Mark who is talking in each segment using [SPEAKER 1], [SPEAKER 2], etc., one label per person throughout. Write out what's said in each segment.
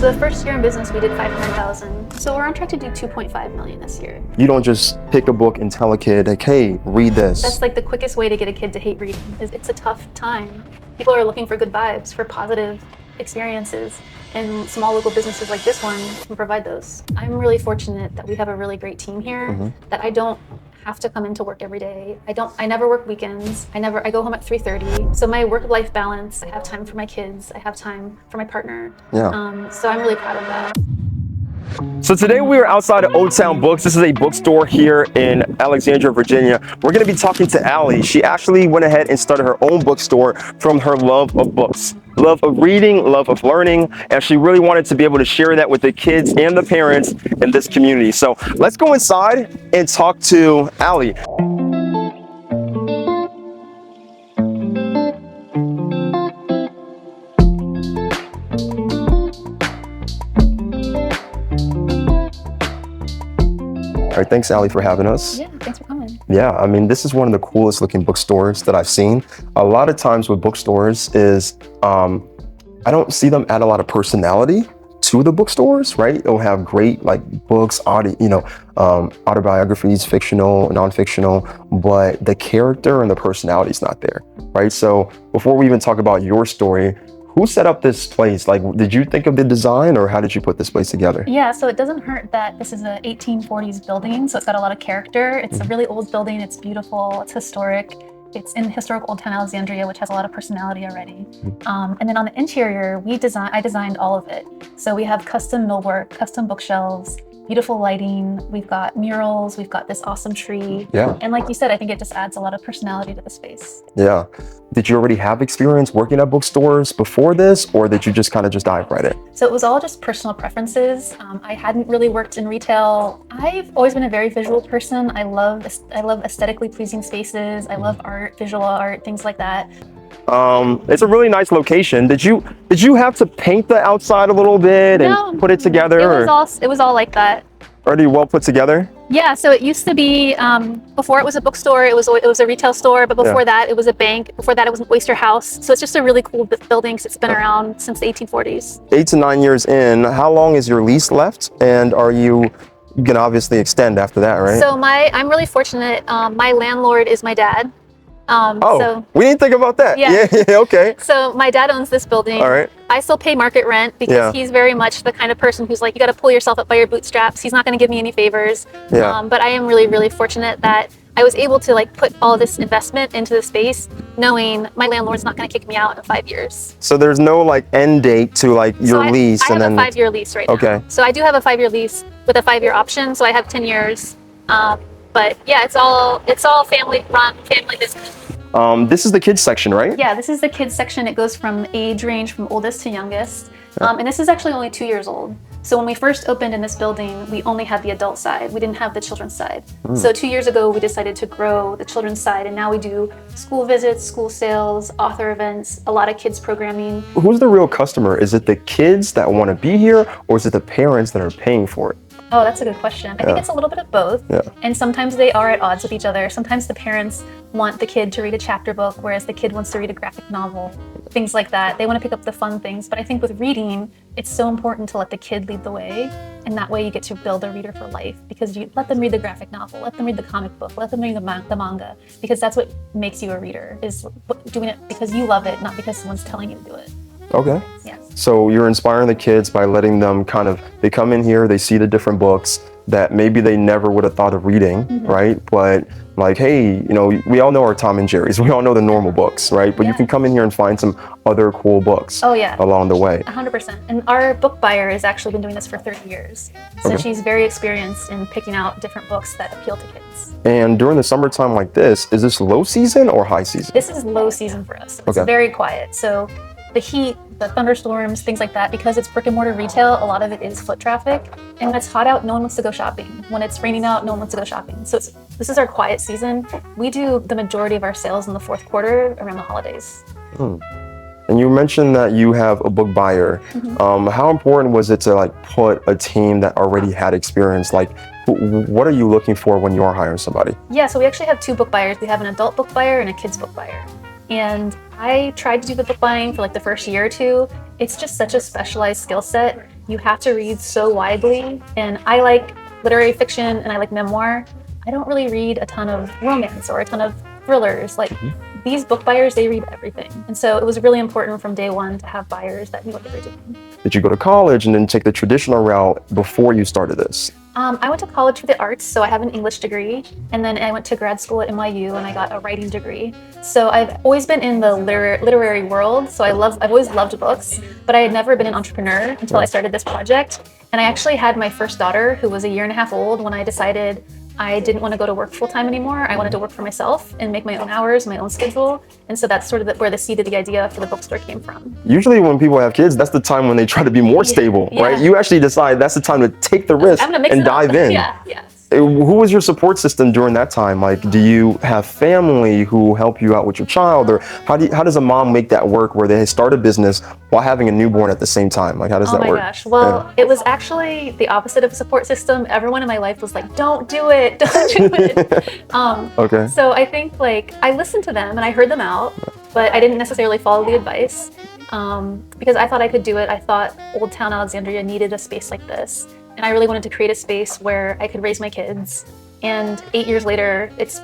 [SPEAKER 1] So the first year in business, we did 500,000. So we're on track to do 2.5 million this year.
[SPEAKER 2] You don't just pick a book and tell a kid, like, hey, read this.
[SPEAKER 1] That's like the quickest way to get a kid to hate reading. It's a tough time. People are looking for good vibes, for positive experiences, and small local businesses like this one can provide those. I'm really fortunate that we have a really great team here, that I don't have to come into work every day. I never work weekends. I go home at 3:30. So my work-life balance, I have time for my kids, I have time for my partner.
[SPEAKER 2] Yeah.
[SPEAKER 1] So I'm really proud of that.
[SPEAKER 2] So today we are outside of Old Town Books. This is a bookstore here in Alexandria, Virginia. We're going to be talking to Allie. She actually went ahead and started her own bookstore from her love of books, love of reading, love of learning, and she really wanted to be able to share that with the kids and the parents in this community. So let's go inside and talk to Allie. All right, thanks, Allie, for having us.
[SPEAKER 1] Yeah, thanks for coming.
[SPEAKER 2] Yeah, I mean, this is one of the coolest looking bookstores that I've seen. A lot of times with bookstores is, I don't see them add a lot of personality to the bookstores, right? It'll have great like books, autobiographies, fictional, non-fictional, but the character and the personality is not there, right? So before we even talk about your story, who set up this place? Like, did you think of the design or how did you put this place together?
[SPEAKER 1] Yeah, so it doesn't hurt that this is a 1840s building, so it's got a lot of character. It's a really old building, it's beautiful, it's historic. It's in historic Old Town Alexandria, which has a lot of personality already. And then on the interior, I designed all of it. So we have custom millwork, custom bookshelves, beautiful lighting. We've got murals, we've got this awesome tree.
[SPEAKER 2] Yeah.
[SPEAKER 1] And like you said, I think it just adds a lot of personality to the space.
[SPEAKER 2] Yeah. Did you already have experience working at bookstores before this, or did you just kind of just dive right in?
[SPEAKER 1] So it was all just personal preferences. I hadn't really worked in retail. I've always been a very visual person. I love aesthetically pleasing spaces. I love art, visual art, things like that.
[SPEAKER 2] It's a really nice location. Did you have to paint the outside a little bit and put it together?
[SPEAKER 1] It was all like that.
[SPEAKER 2] Already well put together?
[SPEAKER 1] Yeah, so it used to be, before it was a bookstore, it was a retail store, but before that it was a bank, before that it was an oyster house. So it's just a really cool building because it's been around since the 1840s. 8
[SPEAKER 2] to 9 years in, how long is your lease left? And are you gonna obviously extend after that, right?
[SPEAKER 1] So I'm really fortunate. My landlord is my dad. So
[SPEAKER 2] we didn't think about that. Yeah, okay.
[SPEAKER 1] So my dad owns this building.
[SPEAKER 2] All right.
[SPEAKER 1] I still pay market rent because he's very much the kind of person who's like, you got to pull yourself up by your bootstraps. He's not going to give me any favors.
[SPEAKER 2] Yeah.
[SPEAKER 1] But I am really, really fortunate that I was able to like put all this investment into the space, knowing my landlord's not going to kick me out in 5 years.
[SPEAKER 2] So there's no like end date to like your lease,
[SPEAKER 1] I have a 5-year lease right now.
[SPEAKER 2] Okay.
[SPEAKER 1] So I do have a 5-year lease with a 5-year option. So I have 10 years. But yeah, it's all family run, family business.
[SPEAKER 2] This is the kids section, right?
[SPEAKER 1] Yeah, this is the kids section. It goes from age range from oldest to youngest. And this is actually only 2 years old. So when we first opened in this building, we only had the adult side. We didn't have the children's side. So 2 years ago, we decided to grow the children's side. And now we do school visits, school sales, author events, a lot of kids programming.
[SPEAKER 2] Who's the real customer? Is it the kids that want to be here, or is it the parents that are paying for it?
[SPEAKER 1] Oh, that's a good question. I think it's a little bit of both.
[SPEAKER 2] Yeah.
[SPEAKER 1] And sometimes they are at odds with each other. Sometimes the parents want the kid to read a chapter book, whereas the kid wants to read a graphic novel, things like that. They want to pick up the fun things. But I think with reading, it's so important to let the kid lead the way. And that way you get to build a reader for life, because you let them read the graphic novel, let them read the comic book, let them read the manga, because that's what makes you a reader, is doing it because you love it, not because someone's telling you to do it.
[SPEAKER 2] Okay.
[SPEAKER 1] Yes.
[SPEAKER 2] So you're inspiring the kids by letting them they come in here, they see the different books that maybe they never would have thought of reading, right? But like, hey, we all know our Tom and Jerry's, we all know the normal books, right? But you can come in here and find some other cool books along the way.
[SPEAKER 1] 100%. And our book buyer has actually been doing this for 30 years. So she's very experienced in picking out different books that appeal to kids.
[SPEAKER 2] And during the summertime like this, is this low season or high season?
[SPEAKER 1] This is low season for us. It's very quiet. So the heat, the thunderstorms, things like that, because it's brick and mortar retail, a lot of it is foot traffic. And when it's hot out, no one wants to go shopping. When it's raining out, no one wants to go shopping. So this is our quiet season. We do the majority of our sales in the fourth quarter around the holidays.
[SPEAKER 2] And you mentioned that you have a book buyer. How important was it to like put a team that already had experience? Like, what are you looking for when you are hiring somebody?
[SPEAKER 1] Yeah, so we actually have 2 book buyers. We have an adult book buyer and a kids book buyer. And I tried to do the book buying for like the first year or two. It's just such a specialized skill set. you have to read so widely. And I like literary fiction and I like memoir. I don't really read a ton of romance or a ton of thrillers. Like these book buyers, they read everything. And so it was really important from day one to have buyers that knew what they were doing.
[SPEAKER 2] Did you go to college and then take the traditional route before you started this?
[SPEAKER 1] I went to college for the arts, so I have an English degree, and then I went to grad school at NYU and I got a writing degree. So I've always been in the literary world, so I've always loved books, but I had never been an entrepreneur until I started this project. And I actually had my first daughter, who was a year and a half old, when I decided I didn't want to go to work full time anymore. I wanted to work for myself and make my own hours, my own schedule. And so that's sort of where the seed of the idea for the bookstore came from.
[SPEAKER 2] Usually when people have kids, that's the time when they try to be more stable, right? You actually decide that's the time to take the risk and dive in.
[SPEAKER 1] Yeah.
[SPEAKER 2] Who was your support system during that time? Like, do you have family who help you out with your child, or how does a mom make that work where they start a business while having a newborn at the same time? Like, how does that work?
[SPEAKER 1] Oh my gosh. Well, it was actually the opposite of a support system. Everyone in my life was like, don't do it, don't do it.
[SPEAKER 2] Okay.
[SPEAKER 1] So I think like I listened to them and I heard them out, but I didn't necessarily follow the advice because I thought I could do it. I thought Old Town Alexandria needed a space like this. And I really wanted to create a space where I could raise my kids. And 8 years later, it's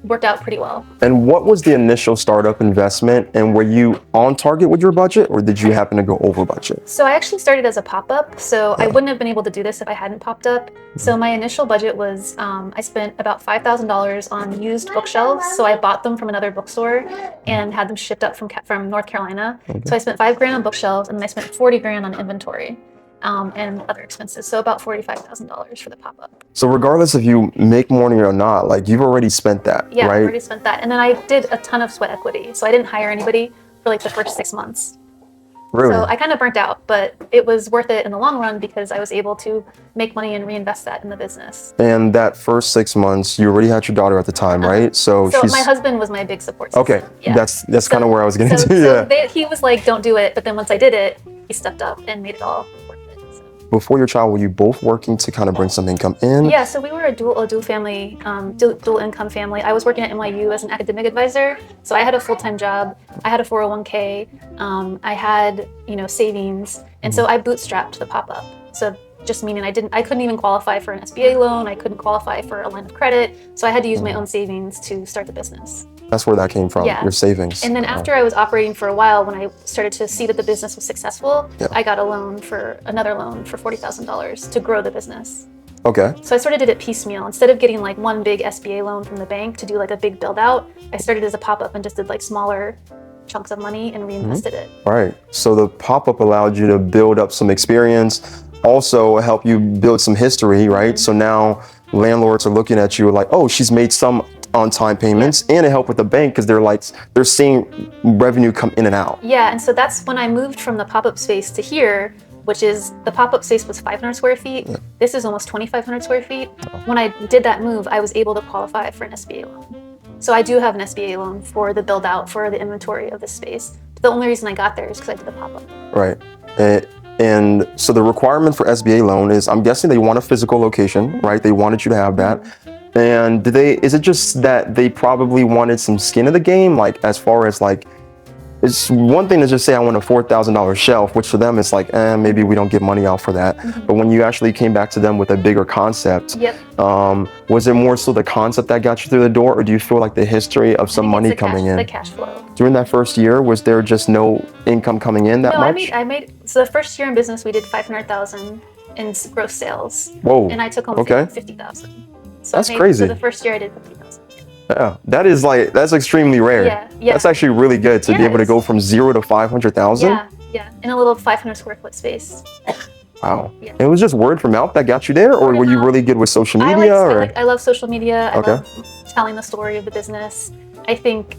[SPEAKER 1] worked out pretty well.
[SPEAKER 2] And what was the initial startup investment? And were you on target with your budget, or did you happen to go over budget?
[SPEAKER 1] So I actually started as a pop-up. So I wouldn't have been able to do this if I hadn't popped up. So my initial budget was, I spent about $5,000 on used bookshelves. So I bought them from another bookstore and had them shipped up from North Carolina. So I spent $5,000 on bookshelves, and then I spent $40,000 on inventory. And other expenses, so about $45,000 for the pop-up.
[SPEAKER 2] So regardless if you make money or not, like you've already spent that,
[SPEAKER 1] yeah,
[SPEAKER 2] right?
[SPEAKER 1] I already spent that. And then I did a ton of sweat equity. So I didn't hire anybody for like the first 6 months.
[SPEAKER 2] Really?
[SPEAKER 1] So I kind of burnt out, but it was worth it in the long run because I was able to make money and reinvest that in the business.
[SPEAKER 2] And that first 6 months, you already had your daughter at the time, right? So
[SPEAKER 1] my husband was my big support system.
[SPEAKER 2] Okay, yeah. That's kind of where I was getting to.
[SPEAKER 1] He was like, don't do it. But then once I did it, he stepped up and made it all worth it.
[SPEAKER 2] Before your child, were you both working to kind of bring some income in?
[SPEAKER 1] Yeah, so we were a dual family, dual income family. I was working at NYU as an academic advisor, so I had a full-time job. I had a 401k. I had savings, and so I bootstrapped the pop-up. So just meaning I couldn't even qualify for an SBA loan. I couldn't qualify for a line of credit, so I had to use my own savings to start the business.
[SPEAKER 2] That's where that came from, your savings.
[SPEAKER 1] And then after I was operating for a while, when I started to see that the business was successful, I got another loan for $40,000 to grow the business.
[SPEAKER 2] Okay.
[SPEAKER 1] So I sort of did it piecemeal. Instead of getting like one big SBA loan from the bank to do like a big build out, I started as a pop-up and just did like smaller chunks of money and reinvested it.
[SPEAKER 2] Right. So the pop-up allowed you to build up some experience, also help you build some history, right? So now landlords are looking at you like, oh, she's made some on-time payments, and it helped with the bank because they're seeing revenue come in and out.
[SPEAKER 1] Yeah, and so that's when I moved from the pop-up space to here, which is the pop-up space was 500 square feet. This is almost 2,500 square feet. When I did that move, I was able to qualify for an SBA loan. So I do have an SBA loan for the build out for the inventory of this space. The only reason I got there is because I did the pop-up.
[SPEAKER 2] Right. And so the requirement for SBA loan is, I'm guessing they want a physical location, right? They wanted you to have that. And is it just that they probably wanted some skin in the game? Like, as far as like, it's one thing to just say I want a $4,000 shelf, which for them is like, maybe we don't get money out for that. But when you actually came back to them with a bigger concept, was it more so the concept that got you through the door, or do you feel like the history of some money coming in?
[SPEAKER 1] The cash flow.
[SPEAKER 2] During that first year, was there just no income coming in that much?
[SPEAKER 1] So the first year in business, we did $500,000 in gross sales.
[SPEAKER 2] Whoa.
[SPEAKER 1] And I took home $50,000. So
[SPEAKER 2] that's crazy.
[SPEAKER 1] So the first year I did $50,000.
[SPEAKER 2] Yeah, that's extremely rare.
[SPEAKER 1] Yeah.
[SPEAKER 2] That's actually really good to be able to go from 0 to 500,000.
[SPEAKER 1] Yeah, in a little 500 square foot space.
[SPEAKER 2] Wow. Yeah. It was just word of mouth that got you there, or were you really good with social media?
[SPEAKER 1] I love social media. I love telling the story of the business. I think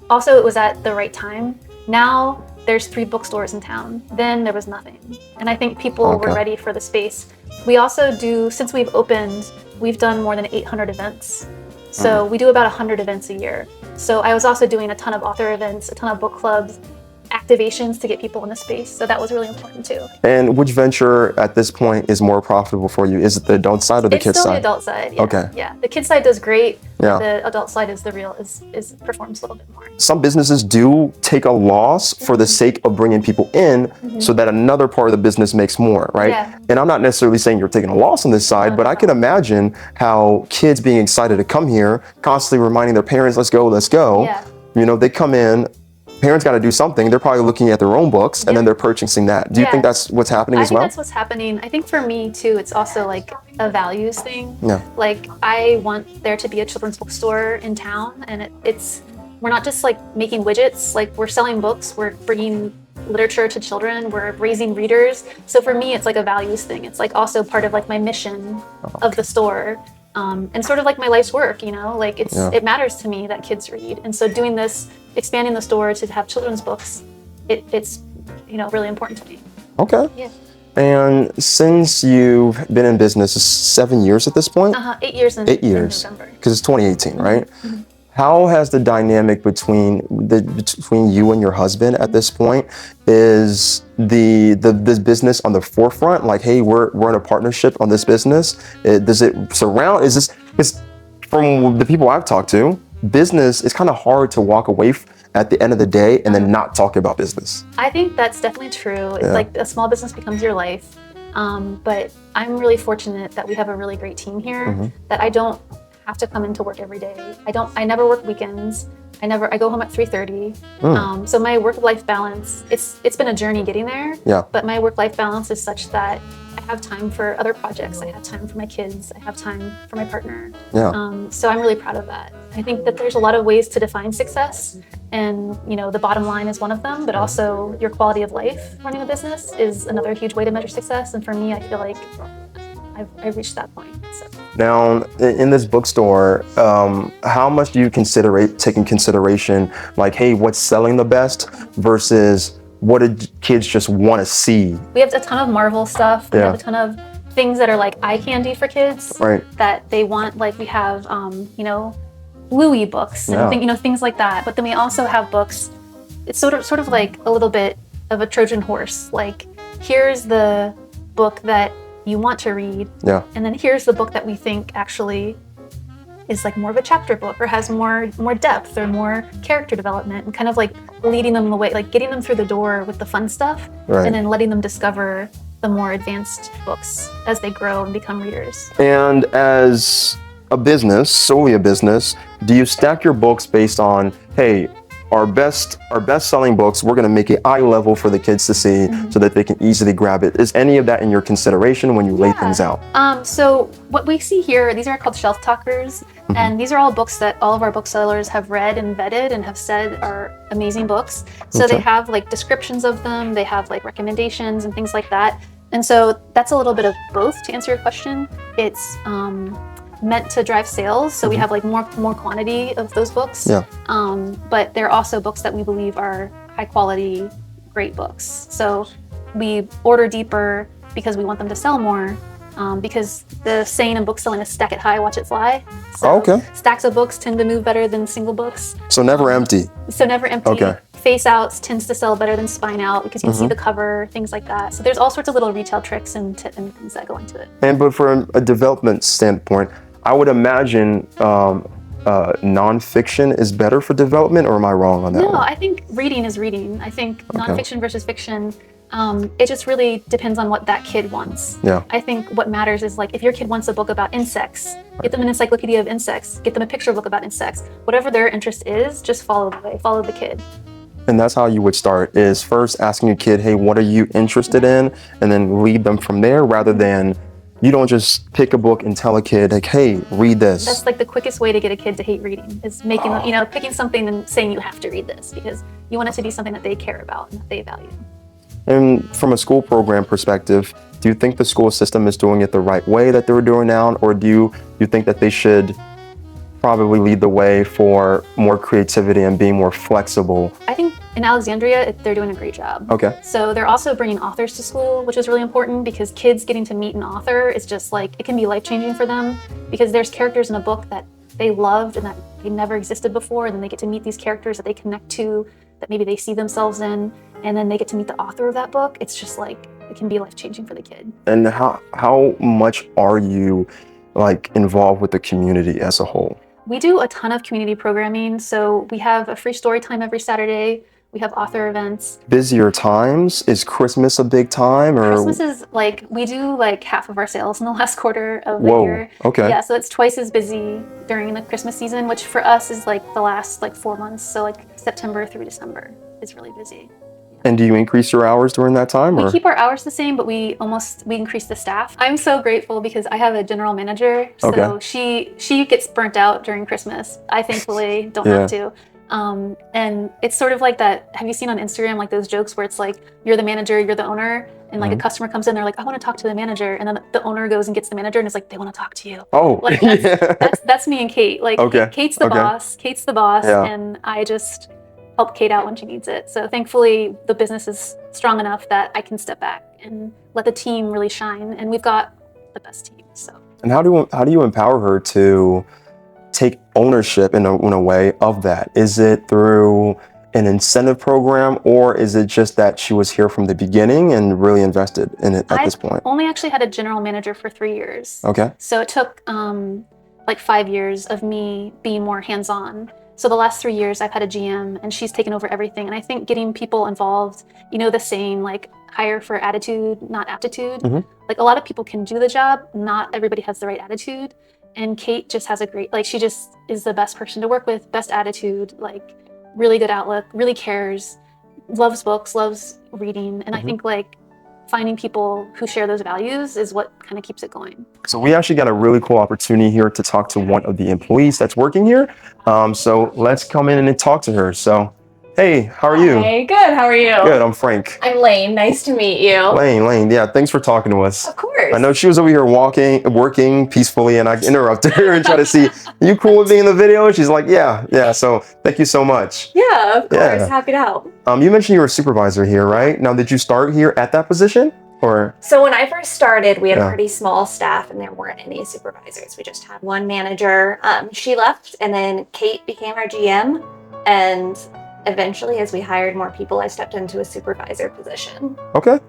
[SPEAKER 1] also it was at the right time. Now there's 3 bookstores in town. Then there was nothing. And I think people were ready for the space. We also do, since we've opened, we've done more than 800 events. So we do about 100 events a year. So I was also doing a ton of author events, a ton of book clubs. activations to get people in the space. So that was really important too.
[SPEAKER 2] And which venture at this point is more profitable for you? Is it the adult side or the
[SPEAKER 1] It's
[SPEAKER 2] kids
[SPEAKER 1] still
[SPEAKER 2] side?
[SPEAKER 1] the adult side. Yeah.
[SPEAKER 2] Okay.
[SPEAKER 1] Yeah. The kid side does great.
[SPEAKER 2] Yeah.
[SPEAKER 1] The adult side is the real is performs a little bit more.
[SPEAKER 2] Some businesses do take a loss for the sake of bringing people in so that another part of the business makes more, right?
[SPEAKER 1] Yeah.
[SPEAKER 2] And I'm not necessarily saying you're taking a loss on this side, but I can imagine how kids being excited to come here, constantly reminding their parents, let's go, let's go.
[SPEAKER 1] Yeah.
[SPEAKER 2] You know, they come in, parents got to do something. They're probably looking at their own books and then they're purchasing that. Do you think that's what's happening as well?
[SPEAKER 1] I think that's what's happening. I think for me too, it's also like a values thing.
[SPEAKER 2] Yeah.
[SPEAKER 1] Like I want there to be a children's bookstore in town, and it's we're not just like making widgets. Like we're selling books. We're bringing literature to children. We're raising readers. So for me, it's like a values thing. It's like also part of like my mission of the store. And sort of like my life's work, you know, like it matters to me that kids read. And so doing this, expanding the store to have children's books, it's, you know, really important to me.
[SPEAKER 2] Okay.
[SPEAKER 1] Yeah.
[SPEAKER 2] And since you've been in business 7 years at this point?
[SPEAKER 1] 8 years in
[SPEAKER 2] 8 years.
[SPEAKER 1] in November.
[SPEAKER 2] Because it's 2018, right? How has the dynamic between you and your husband at this point? Is this business on the forefront? Like, hey, we're in a partnership on this business. Does it surround? Is this? Because from the people I've talked to, business is kind of hard to walk away at the end of the day and then not talk about business.
[SPEAKER 1] I think that's definitely true. It's like a small business becomes your life. But I'm really fortunate that we have a really great team here. That I don't have to come into work every day. I never work weekends. I go home at 3:30. So my work-life balance, it's been a journey getting there.
[SPEAKER 2] Yeah.
[SPEAKER 1] But my work-life balance is such that I have time for other projects. I have time for my kids. I have time for my partner.
[SPEAKER 2] Yeah.
[SPEAKER 1] So I'm really proud of that. I think that there's a lot of ways to define success, and you know, the bottom line is one of them, but also your quality of life running a business is another huge way to measure success. And for me, I feel like I've reached that point. So.
[SPEAKER 2] Now, in this bookstore, how much do you take in consideration, like, hey, what's selling the best versus what did kids just want to see?
[SPEAKER 1] We have a ton of Marvel stuff. We have a ton of things that are like eye candy for kids that they want. Like we have, you know, Louis books and you know, things like that. But then we also have books. It's sort of like a little bit of a Trojan horse. Like here's the book that you want to read, and then here's the book that we think actually is like more of a chapter book or has more depth or more character development, and kind of like leading them the way, like getting them through the door with the fun stuff, and then letting them discover the more advanced books as they grow and become readers.
[SPEAKER 2] And as a business, solely a business, do you stack your books based on, hey, our best selling books, we're going to make it eye level for the kids to see so that they can easily grab it? Is any of that in your consideration when you lay things out?
[SPEAKER 1] So what we see here, these are called shelf talkers, and these are all books that all of our booksellers have read and vetted and have said are amazing books. So they have like descriptions of them, they have like recommendations and things like that. And so that's a little bit of both, to answer your question. It's meant to drive sales, so we have like more quantity of those books. But they're also books that we believe are high quality, great books. So we order deeper because we want them to sell more. Because the saying in book selling is stack it high, watch it fly. So stacks of books tend to move better than single books.
[SPEAKER 2] So never empty.
[SPEAKER 1] So never empty. Face outs tends to sell better than spine out because you can see the cover, things like that. So there's all sorts of little retail tricks and things that go into it.
[SPEAKER 2] But from a development standpoint, I would imagine nonfiction is better for development, or am I wrong on that?
[SPEAKER 1] No, I think reading is reading. I think nonfiction versus fiction, it just really depends on what that kid wants. I think what matters is like if your kid wants a book about insects, get them an encyclopedia of insects, get them a picture book about insects. Whatever their interest is, just follow the way, follow the kid.
[SPEAKER 2] And that's how you would start, is first asking your kid, hey, what are you interested in? And then lead them from there, rather than you don't just pick a book and tell a kid, like, hey, read this.
[SPEAKER 1] That's like the quickest way to get a kid to hate reading, is making them, you know, picking something and saying you have to read this because you want it to be something that they care about and that they value.
[SPEAKER 2] And from a school program perspective, do you think the school system is doing it the right way that they're doing now? Or do you think that they should probably lead the way for more creativity and being more flexible?
[SPEAKER 1] I think in Alexandria, they're doing a great job. So they're also bringing authors to school, which is really important because kids getting to meet an author is just like, it can be life-changing for them because there's characters in a book that they loved and that they never existed before, and then they get to meet these characters that they connect to that maybe they see themselves in, and then they get to meet the author of that book. It's just like, it can be life-changing for the kid.
[SPEAKER 2] And how much are you like involved with the community as a whole?
[SPEAKER 1] We do a ton of community programming. So we have a free story time every Saturday. We have author events.
[SPEAKER 2] Busier times? Is Christmas a big time, or?
[SPEAKER 1] Christmas is like, we do like half of our sales in the last quarter of the
[SPEAKER 2] Whoa,
[SPEAKER 1] year.
[SPEAKER 2] okay.
[SPEAKER 1] Yeah, so it's twice as busy during the Christmas season, which for us is like the last like 4 months. So like September through December is really busy.
[SPEAKER 2] And do you increase your hours during that time, or?
[SPEAKER 1] We keep our hours the same, but we increase the staff. I'm so grateful because I have a general manager, so
[SPEAKER 2] Okay.
[SPEAKER 1] she gets burnt out during Christmas. I thankfully don't have to. And it's sort of like that. Have you seen on Instagram like those jokes where it's like you're the manager, you're the owner, and like a customer comes in, they're like, I want to talk to the manager, and then the owner goes and gets the manager and is like, they want to talk to you.
[SPEAKER 2] Oh,
[SPEAKER 1] like that's me and Kate. Like Kate's the boss. Kate's the boss, and I just help Kate out when she needs it. So thankfully the business is strong enough that I can step back and let the team really shine. And we've got the best team. So.
[SPEAKER 2] And how do you empower her to take ownership in a way of that? Is it through an incentive program, or is it just that she was here from the beginning and really invested in it at this point?
[SPEAKER 1] I've only actually had a general manager for 3 years.
[SPEAKER 2] Okay.
[SPEAKER 1] So it took like 5 years of me being more hands-on. So the last 3 years I've had a GM and she's taken over everything. And I think getting people involved, you know, the saying like hire for attitude, not aptitude. Like a lot of people can do the job. Not everybody has the right attitude. And Kate just has a great, like she just is the best person to work with, best attitude, like really good outlook, really cares, loves books, loves reading. And I think like finding people who share those values is what kind of keeps it going. So
[SPEAKER 2] we actually got a really cool opportunity here to talk to one of the employees that's working here. So let's come in and talk to her. So, hey, how are you?
[SPEAKER 3] Hey, good. How are you?
[SPEAKER 2] Good, I'm Frank.
[SPEAKER 3] I'm Lane. Nice to meet you.
[SPEAKER 2] Lane, yeah, thanks for talking to us.
[SPEAKER 3] Of course.
[SPEAKER 2] I know she was over here working peacefully, and I interrupted her and tried to see, you cool with being in the video? And she's like, yeah, so thank you so much.
[SPEAKER 3] Yeah, of course. Happy to help.
[SPEAKER 2] You mentioned you were a supervisor here, right? Now, did you start here at that position? Or?
[SPEAKER 3] So when I first started, we had a pretty small staff and there weren't any supervisors. We just had one manager. She left and then Kate became our GM. And eventually, as we hired more people, I stepped into a supervisor position.
[SPEAKER 2] Okay.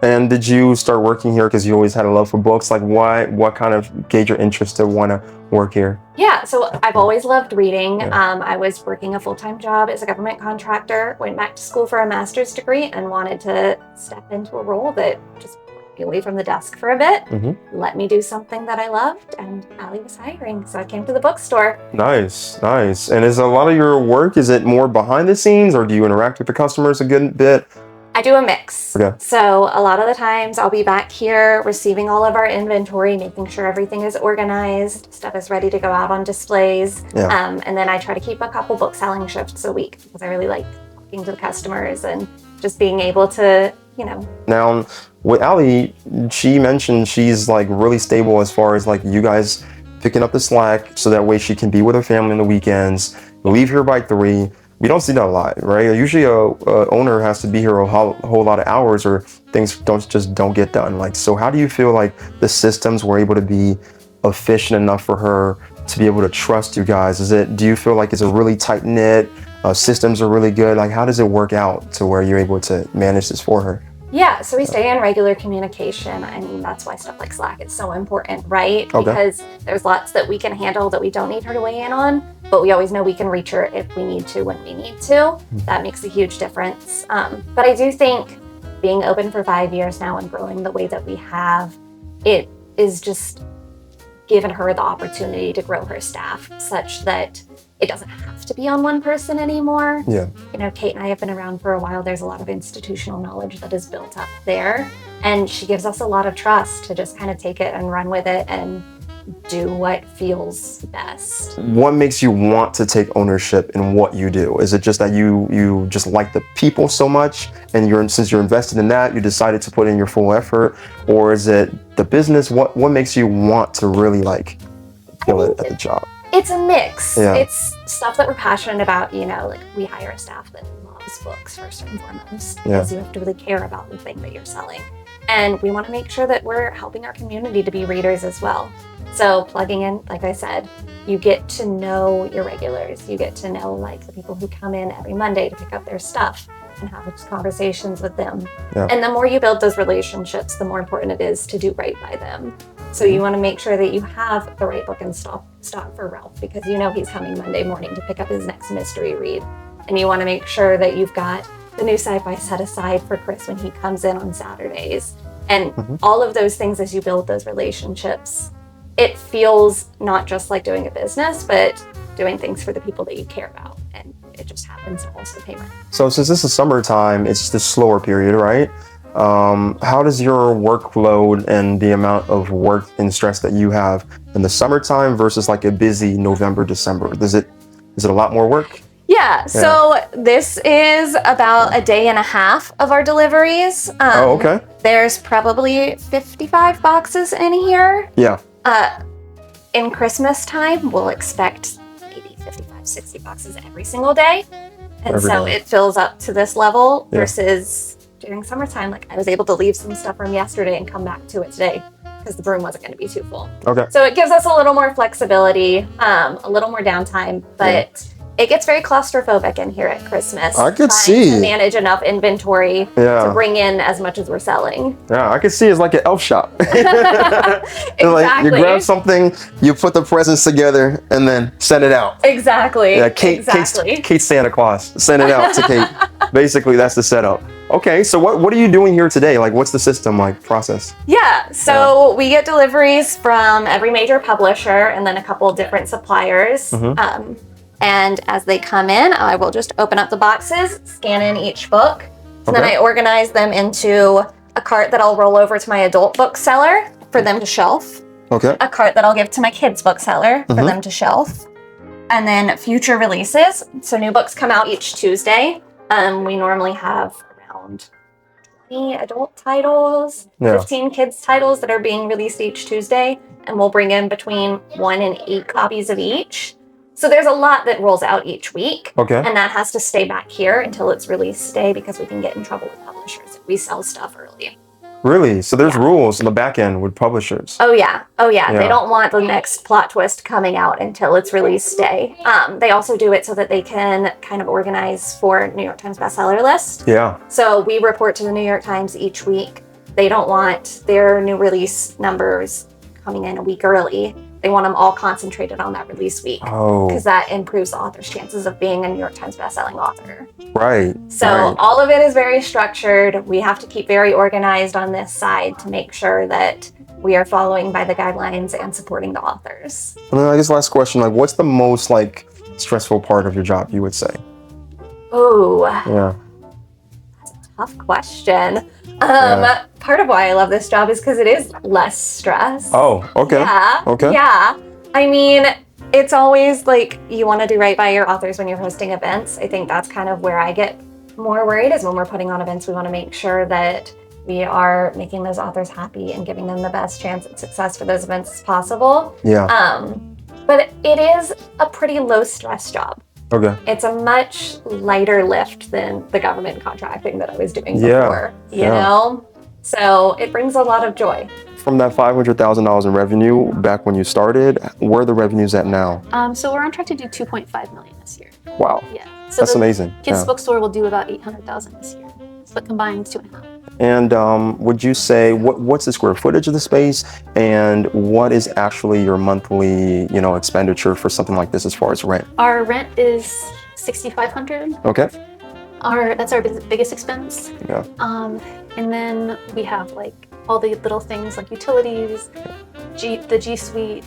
[SPEAKER 2] And did you start working here because you always had a love for books? Like what kind of gauge your interest to want to work here?
[SPEAKER 3] Yeah, so I've always loved reading. I was working a full-time job as a government contractor, went back to school for a master's degree and wanted to step into a role that just put me away from the desk for a bit, let me do something that I loved, and Allie was hiring, so I came to the bookstore.
[SPEAKER 2] Nice. And is a lot of your work, is it more behind the scenes or do you interact with the customers a good bit?
[SPEAKER 3] I do a mix.
[SPEAKER 2] Okay.
[SPEAKER 3] So a lot of the times I'll be back here receiving all of our inventory, making sure everything is organized, stuff is ready to go out on displays. And then I try to keep a couple book selling shifts a week because I really like talking to the customers and just being able to, you know. Now
[SPEAKER 2] with Allie, she mentioned she's like really stable as far as like you guys picking up the slack so that way she can be with her family on the weekends, leave here by 3. We don't see that a lot, right? Usually a owner has to be here a whole lot of hours or things don't get done. Like, so how do you feel like the systems were able to be efficient enough for her to be able to trust you guys? Do you feel like it's a really tight knit, systems are really good? Like, how does it work out to where you're able to manage this for her?
[SPEAKER 3] Yeah, so we stay in regular communication. I mean, that's why stuff like Slack is so important, right?
[SPEAKER 2] Okay.
[SPEAKER 3] Because there's lots that we can handle that we don't need her to weigh in on, but we always know we can reach her if we need to, when we need to. That makes a huge difference. But I do think being open for 5 years now and growing the way that we have, it is just given her the opportunity to grow her staff such that it doesn't have to be on one person anymore.
[SPEAKER 2] Yeah.
[SPEAKER 3] You know, Kate and I have been around for a while. There's a lot of institutional knowledge that is built up there. And she gives us a lot of trust to just kind of take it and run with it and do what feels best.
[SPEAKER 2] What makes you want to take ownership in what you do? Is it just that you just like the people so much and since you're invested in that, you decided to put in your full effort? Or is it the business? What makes you want to really like kill it at the job?
[SPEAKER 3] It's a mix.
[SPEAKER 2] Yeah.
[SPEAKER 3] It's stuff that we're passionate about, you know, like we hire a staff that loves books first and foremost because you have to really care about the thing that you're selling. And we want to make sure that we're helping our community to be readers as well. So plugging in, like I said, you get to know your regulars. You get to know like the people who come in every Monday to pick up their stuff and have those conversations with them.
[SPEAKER 2] Yeah.
[SPEAKER 3] And the more you build those relationships, the more important it is to do right by them. So you want to make sure that you have the right book in stock for Ralph, because you know he's coming Monday morning to pick up his next mystery read. And you want to make sure that you've got the new sci-fi set aside for Chris when he comes in on Saturdays. And all of those things, as you build those relationships, it feels not just like doing a business, but doing things for the people that you care about. And it just happens to also pay rent.
[SPEAKER 2] So since this is summertime, it's the slower period, right? How does your workload and the amount of work and stress that you have in the summertime versus like a busy November, December? Is it a lot more work?
[SPEAKER 3] Yeah, so this is about a day and a half of our deliveries.
[SPEAKER 2] Oh, okay.
[SPEAKER 3] There's probably 55 boxes in here.
[SPEAKER 2] Yeah.
[SPEAKER 3] In Christmas time, we'll expect maybe 55, 60 boxes every single day. And
[SPEAKER 2] Every
[SPEAKER 3] so
[SPEAKER 2] day.
[SPEAKER 3] it fills up to this level
[SPEAKER 2] Yeah.
[SPEAKER 3] versus during summertime. Like I was able to leave some stuff from yesterday and come back to it today because the room wasn't going to be too full.
[SPEAKER 2] Okay.
[SPEAKER 3] So it gives us a little more flexibility, a little more downtime, but it gets very claustrophobic in here at Christmas.
[SPEAKER 2] I could
[SPEAKER 3] trying
[SPEAKER 2] see.
[SPEAKER 3] to manage enough inventory
[SPEAKER 2] Yeah.
[SPEAKER 3] to bring in as much as we're selling.
[SPEAKER 2] Yeah, I can see it's like an elf shop.
[SPEAKER 3] Exactly.
[SPEAKER 2] Like you grab something, you put the presents together, and then send it out.
[SPEAKER 3] Exactly.
[SPEAKER 2] Yeah, Kate Santa Claus. Send it out to Kate. Basically, that's the setup. Okay, so what are you doing here today? Like, what's the system like process?
[SPEAKER 3] Yeah, so we get deliveries from every major publisher and then a couple different suppliers. And as they come in, I will just open up the boxes, scan in each book, and then
[SPEAKER 2] Okay.
[SPEAKER 3] I organize them into a cart that I'll roll over to my adult bookseller for them to shelf,
[SPEAKER 2] Okay.
[SPEAKER 3] a cart that I'll give to my kids bookseller for them to shelf, and then future releases. So new books come out each Tuesday. We normally have around 20 adult titles,
[SPEAKER 2] Yeah.
[SPEAKER 3] 15 kids titles that are being released each Tuesday, and we'll bring in between 1 and 8 copies of each. So there's a lot that rolls out each week,
[SPEAKER 2] Okay.
[SPEAKER 3] and that has to stay back here until it's release day because we can get in trouble with publishers if we sell stuff early.
[SPEAKER 2] Really? So there's rules on the back end with publishers.
[SPEAKER 3] Oh yeah.
[SPEAKER 2] Yeah.
[SPEAKER 3] They don't want the next plot twist coming out until it's release day. They also do it so that they can kind of organize for New York Times bestseller list.
[SPEAKER 2] Yeah.
[SPEAKER 3] So we report to the New York Times each week. They don't want their new release numbers coming in a week early. They want them all concentrated on that release week
[SPEAKER 2] Oh,
[SPEAKER 3] because that improves the author's chances of being a New York Times bestselling author.
[SPEAKER 2] right.
[SPEAKER 3] So
[SPEAKER 2] right.
[SPEAKER 3] all of it is very structured. We have to keep very organized on this side to make sure that we are following by the guidelines and supporting the authors.
[SPEAKER 2] And then I guess last question, like what's the most like stressful part of your job, you would say?
[SPEAKER 3] Oh,
[SPEAKER 2] Yeah.
[SPEAKER 3] tough question. Part of why I love this job is because it is less stress.
[SPEAKER 2] Oh, okay.
[SPEAKER 3] Yeah.
[SPEAKER 2] Okay.
[SPEAKER 3] Yeah. I mean, it's always like you want to do right by your authors when you're hosting events. I think that's kind of where I get more worried is when we're putting on events, we want to make sure that we are making those authors happy and giving them the best chance at success for those events as possible.
[SPEAKER 2] Yeah.
[SPEAKER 3] But it is a pretty low stress job.
[SPEAKER 2] Okay.
[SPEAKER 3] It's a much lighter lift than the government contracting that I was doing
[SPEAKER 2] Yeah,
[SPEAKER 3] before, you
[SPEAKER 2] yeah.
[SPEAKER 3] know? So it brings a lot of joy.
[SPEAKER 2] From that $500,000 in revenue back when you started, where are the revenues at now?
[SPEAKER 1] So we're on track to do 2.5 million this year.
[SPEAKER 2] Wow.
[SPEAKER 1] Yeah. So
[SPEAKER 2] That's
[SPEAKER 1] the
[SPEAKER 2] amazing.
[SPEAKER 1] Kids
[SPEAKER 2] Yeah.
[SPEAKER 1] bookstore will do about 800,000 this year, but combined 2.5.
[SPEAKER 2] And would you say what's the square footage of the space, and what is actually your monthly, expenditure for something like this as far as rent?
[SPEAKER 1] Our rent is $6,500.
[SPEAKER 2] Okay.
[SPEAKER 1] That's our biggest expense.
[SPEAKER 2] Yeah.
[SPEAKER 1] And then we have like all the little things like utilities, the G Suite,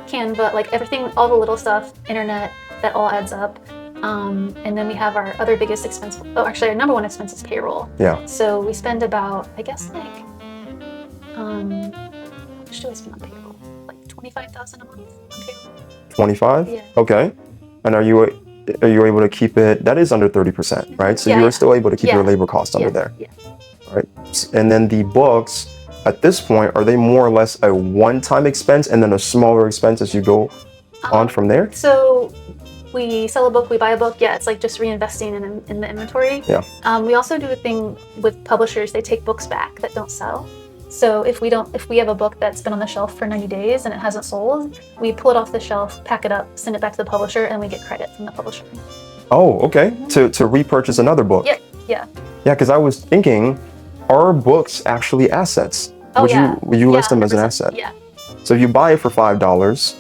[SPEAKER 1] Canva, like everything, all the little stuff, internet, that all adds up. And then we have our other biggest expense. Oh, actually, our number one expense is payroll.
[SPEAKER 2] Yeah.
[SPEAKER 1] So we spend about, I guess, like, how much do I spend on payroll? Like 25,000 a month on payroll.
[SPEAKER 2] 25?
[SPEAKER 1] Yeah.
[SPEAKER 2] Okay. And are you able to keep it? That is under 30%, right? So
[SPEAKER 1] Yeah,
[SPEAKER 2] you're
[SPEAKER 1] yeah.
[SPEAKER 2] still able to keep
[SPEAKER 1] Yeah.
[SPEAKER 2] your labor costs under there,
[SPEAKER 1] Yeah.
[SPEAKER 2] right? And then the books, at this point, are they more or less a one-time expense and then a smaller expense as you go on from there?
[SPEAKER 1] So we sell a book, we buy a book. Yeah, it's like just reinvesting in the inventory.
[SPEAKER 2] Yeah.
[SPEAKER 1] We also do a thing with publishers. They take books back that don't sell. So if we have a book that's been on the shelf for 90 days and it hasn't sold, we pull it off the shelf, pack it up, send it back to the publisher, and we get credit from the publisher.
[SPEAKER 2] Oh, okay. To repurchase another book.
[SPEAKER 1] Yep. Yeah.
[SPEAKER 2] Yeah, because I was thinking, are books actually assets?
[SPEAKER 1] Oh,
[SPEAKER 2] Would you list them as an
[SPEAKER 1] 100%.
[SPEAKER 2] asset?
[SPEAKER 1] Yeah.
[SPEAKER 2] So if you buy it for $5,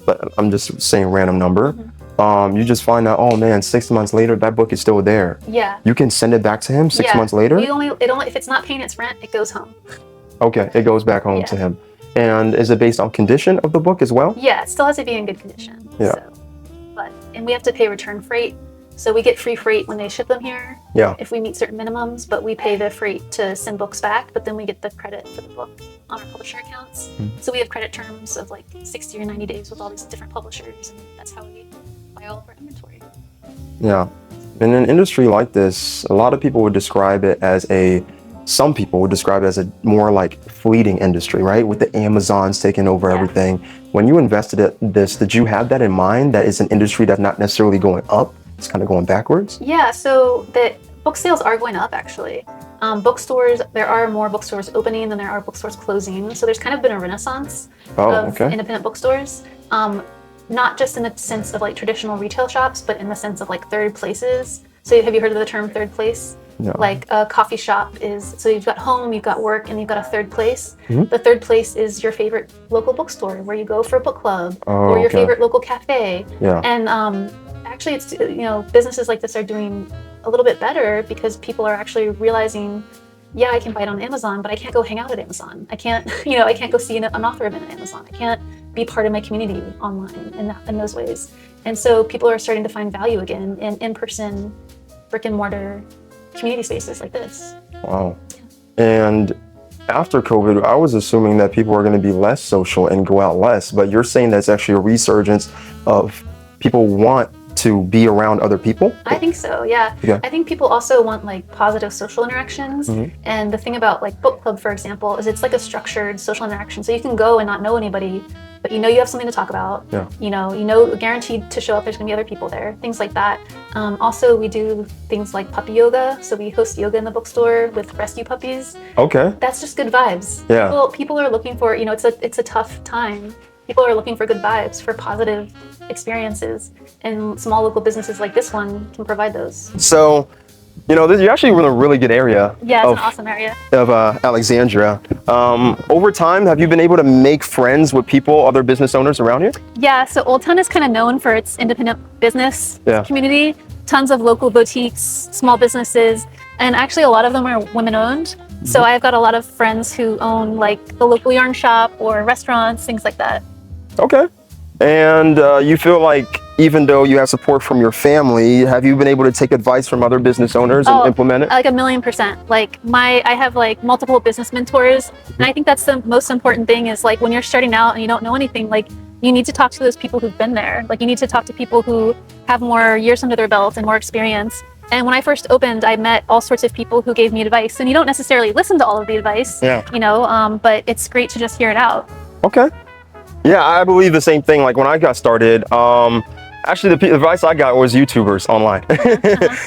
[SPEAKER 2] but I'm just saying a random number, you just find out, oh man, 6 months later, that book is still there.
[SPEAKER 1] Yeah.
[SPEAKER 2] You can send it back to him 6 months later?
[SPEAKER 1] If it's not paying its rent, it goes home.
[SPEAKER 2] Okay, it goes back home to him. And is it based on condition of the book as well?
[SPEAKER 1] Yeah, it still has to be in good condition.
[SPEAKER 2] Yeah.
[SPEAKER 1] And we have to pay return freight. So we get free freight when they ship them here.
[SPEAKER 2] Yeah.
[SPEAKER 1] If we meet certain minimums, but we pay the freight to send books back, but then we get the credit for the book on our publisher accounts. So we have credit terms of like 60 or 90 days with all these different publishers, and that's how we buy all of our inventory.
[SPEAKER 2] Yeah. In an industry like this, a lot of people would describe it as some people would describe it as a more like fleeting industry, right? With the Amazons taking over everything. When you invested in this, did you have that in mind, that it's an industry that's not necessarily going up? It's kind of going backwards?
[SPEAKER 1] Yeah, so the book sales are going up actually. Bookstores, there are more bookstores opening than there are bookstores closing. So there's kind of been a renaissance of independent bookstores. Not just in the sense of like traditional retail shops, but in the sense of like third places. So have you heard of the term third place?
[SPEAKER 2] No.
[SPEAKER 1] Like a coffee shop is, so you've got home, you've got work, and you've got a third place. The third place is your favorite local bookstore where you go for a book club, or your favorite local cafe.
[SPEAKER 2] Yeah.
[SPEAKER 1] And actually, it's, businesses like this are doing a little bit better because people are actually realizing, yeah, I can buy it on Amazon, but I can't go hang out at Amazon. I can't, I can't go see an author event at Amazon. I can't be part of my community online in those ways. And so people are starting to find value again in in-person, brick and mortar community spaces like this.
[SPEAKER 2] Wow. And after COVID, I was assuming that people are going to be less social and go out less, but you're saying that's actually a resurgence of people want to be around other people?
[SPEAKER 1] I think so, yeah. I think people also want like positive social interactions. And the thing about like book club, for example, is it's like a structured social interaction. So you can go and not know anybody, but you have something to talk about. Guaranteed to show up, there's gonna be other people there, things like that. Also, we do things like puppy yoga. So we host yoga in the bookstore with rescue puppies.
[SPEAKER 2] Okay.
[SPEAKER 1] That's just good vibes.
[SPEAKER 2] Yeah.
[SPEAKER 1] People are looking for, it's a tough time. People are looking for good vibes, for positive experiences, and small local businesses like this one can provide those.
[SPEAKER 2] So, you're actually in a really good area.
[SPEAKER 1] Yeah, it's an awesome area.
[SPEAKER 2] Of Alexandria. Over time, have you been able to make friends with people, other business owners around here?
[SPEAKER 1] Yeah, so Old Town is kind of known for its independent business community. Tons of local boutiques, small businesses, and actually a lot of them are women-owned. So I've got a lot of friends who own like the local yarn shop or restaurants, things like that.
[SPEAKER 2] Okay. And you feel like even though you have support from your family, have you been able to take advice from other business owners and implement it?
[SPEAKER 1] Like 1,000,000%. Like I have like multiple business mentors, and I think that's the most important thing is like when you're starting out and you don't know anything, like you need to talk to those people who've been there. Like you need to talk to people who have more years under their belt and more experience. And when I first opened, I met all sorts of people who gave me advice, and you don't necessarily listen to all of the advice, but it's great to just hear it out.
[SPEAKER 2] Okay. Yeah, I believe the same thing. Like when I got started, actually the advice I got was YouTubers online.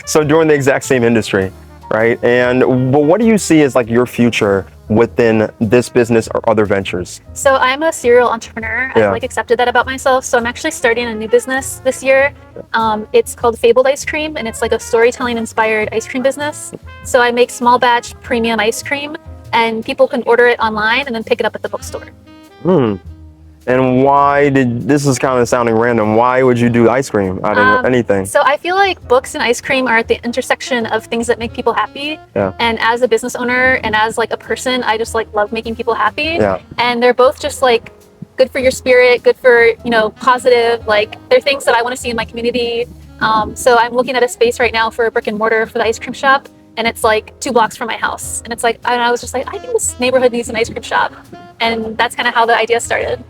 [SPEAKER 2] So doing the exact same industry, right? But what do you see as like your future within this business or other ventures?
[SPEAKER 1] So I'm a serial entrepreneur. I've like accepted that about myself. So I'm actually starting a new business this year. It's called Fabled Ice Cream, and it's like a storytelling inspired ice cream business. So I make small batch premium ice cream, and people can order it online and then pick it up at the bookstore.
[SPEAKER 2] And this is kind of sounding random, why would you do ice cream out of anything?
[SPEAKER 1] So I feel like books and ice cream are at the intersection of things that make people happy. And as a business owner and as like a person, I just like love making people happy. And they're both just like good for your spirit, good for, positive, like they're things that I want to see in my community. So I'm looking at a space right now for a brick and mortar for the ice cream shop. And it's like 2 blocks from my house. And it's like, and I was just like, I think this neighborhood needs an ice cream shop. And that's kind of how the idea started.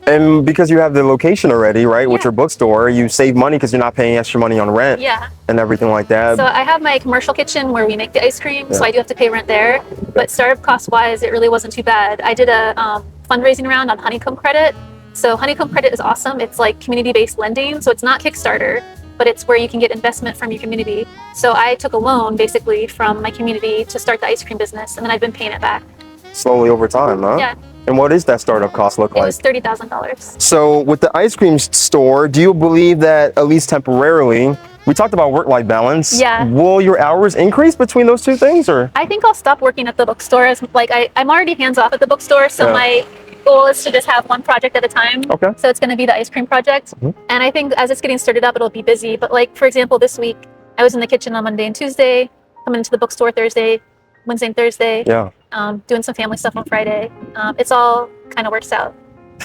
[SPEAKER 2] And because you have the location already, right, with your bookstore, you save money because you're not paying extra money on rent and everything like that.
[SPEAKER 1] So I have my commercial kitchen where we make the ice cream, so I do have to pay rent there. But startup cost-wise, it really wasn't too bad. I did a fundraising round on Honeycomb Credit. So Honeycomb Credit is awesome. It's like community-based lending, so it's not Kickstarter, but it's where you can get investment from your community. So I took a loan basically from my community to start the ice cream business, and then I've been paying it back.
[SPEAKER 2] slowly over time, huh?
[SPEAKER 1] Yeah.
[SPEAKER 2] And what does that startup cost look
[SPEAKER 1] It
[SPEAKER 2] like?
[SPEAKER 1] was $30,000.
[SPEAKER 2] So with the ice cream store, do you believe that at least temporarily, we talked about work-life balance.
[SPEAKER 1] Yeah.
[SPEAKER 2] Will your hours increase between those two things, or?
[SPEAKER 1] I think I'll stop working at the bookstore. As like I'm already hands off at the bookstore, so
[SPEAKER 2] Yeah.
[SPEAKER 1] my goal is to just have one project at a time.
[SPEAKER 2] Okay.
[SPEAKER 1] So it's going to be the ice cream project, and I think as it's getting started up, it'll be busy. But like for example, this week I was in the kitchen on Monday and Tuesday, coming into the bookstore Thursday, Wednesday and Thursday.
[SPEAKER 2] Yeah.
[SPEAKER 1] Doing some family stuff on Friday. It's all kind of works out.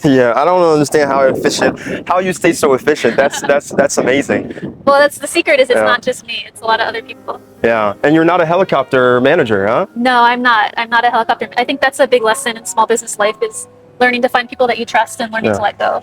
[SPEAKER 2] Yeah, I don't understand how you stay so efficient. That's amazing.
[SPEAKER 1] Well, that's the secret. Is it's
[SPEAKER 2] Yeah.
[SPEAKER 1] not just me. It's a lot of other people.
[SPEAKER 2] Yeah, and you're not a helicopter manager, huh?
[SPEAKER 1] No, I'm not. I'm not a helicopter. I think that's a big lesson in small business life is learning to find people that you trust and learning to let go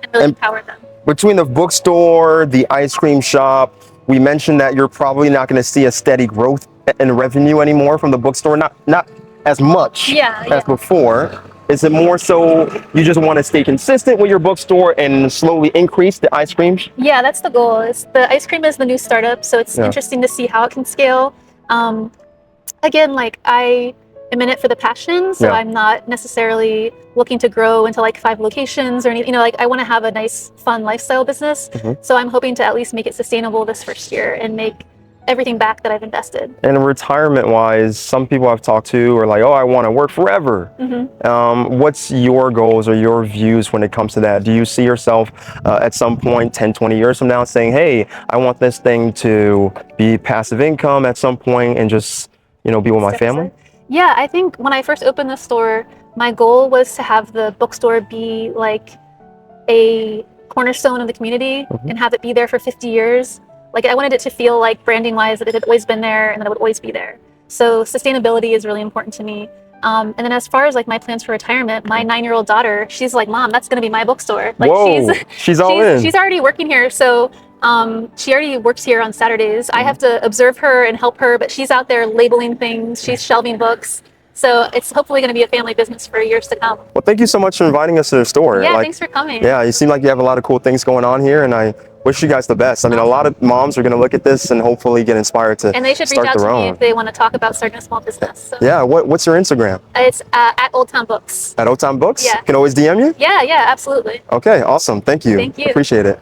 [SPEAKER 1] and really empower them.
[SPEAKER 2] Between the bookstore, the ice cream shop, we mentioned that you're probably not going to see a steady growth in revenue anymore from the bookstore. Not as much as before. Is it more so you just want to stay consistent with your bookstore and slowly increase the ice cream?
[SPEAKER 1] Yeah, that's the goal. The ice cream is the new startup, so it's interesting to see how it can scale. Again, like I am in it for the passion, so I'm not necessarily looking to grow into like 5 locations or anything. You know, like I want to have a nice, fun lifestyle business. So I'm hoping to at least make it sustainable this first year and make everything back that I've invested.
[SPEAKER 2] And retirement wise, some people I've talked to are like, oh, I want to work forever. What's your goals or your views when it comes to that? Do you see yourself at some point 10, 20 years from now saying, hey, I want this thing to be passive income at some point and just, you know, be with my family?
[SPEAKER 1] Yeah, I think when I first opened the store, my goal was to have the bookstore be like a cornerstone of the community and have it be there for 50 years. Like I wanted it to feel like branding wise that it had always been there and that it would always be there. So sustainability is really important to me. And then as far as like my plans for retirement, my 9-year-old daughter, she's like, Mom, that's going to be my bookstore. Like
[SPEAKER 2] Whoa, she's all in.
[SPEAKER 1] She's already working here. So she already works here on Saturdays. I have to observe her and help her, but she's out there labeling things. She's shelving books. So it's hopefully going to be a family business for years to come.
[SPEAKER 2] Well, thank you so much for inviting us to the store.
[SPEAKER 1] Yeah, thanks for coming.
[SPEAKER 2] Yeah, you seem like you have a lot of cool things going on here, and I wish you guys the best. I mean, a lot of moms are going to look at this and hopefully get inspired to
[SPEAKER 1] And they should reach out to me if they want to talk about starting a small business. So.
[SPEAKER 2] Yeah, what's your Instagram?
[SPEAKER 1] It's at Old Town Books.
[SPEAKER 2] At Old Town Books?
[SPEAKER 1] Yeah.
[SPEAKER 2] Can always DM you?
[SPEAKER 1] Yeah, absolutely.
[SPEAKER 2] Okay, awesome. Thank you.
[SPEAKER 1] Thank you.
[SPEAKER 2] Appreciate it.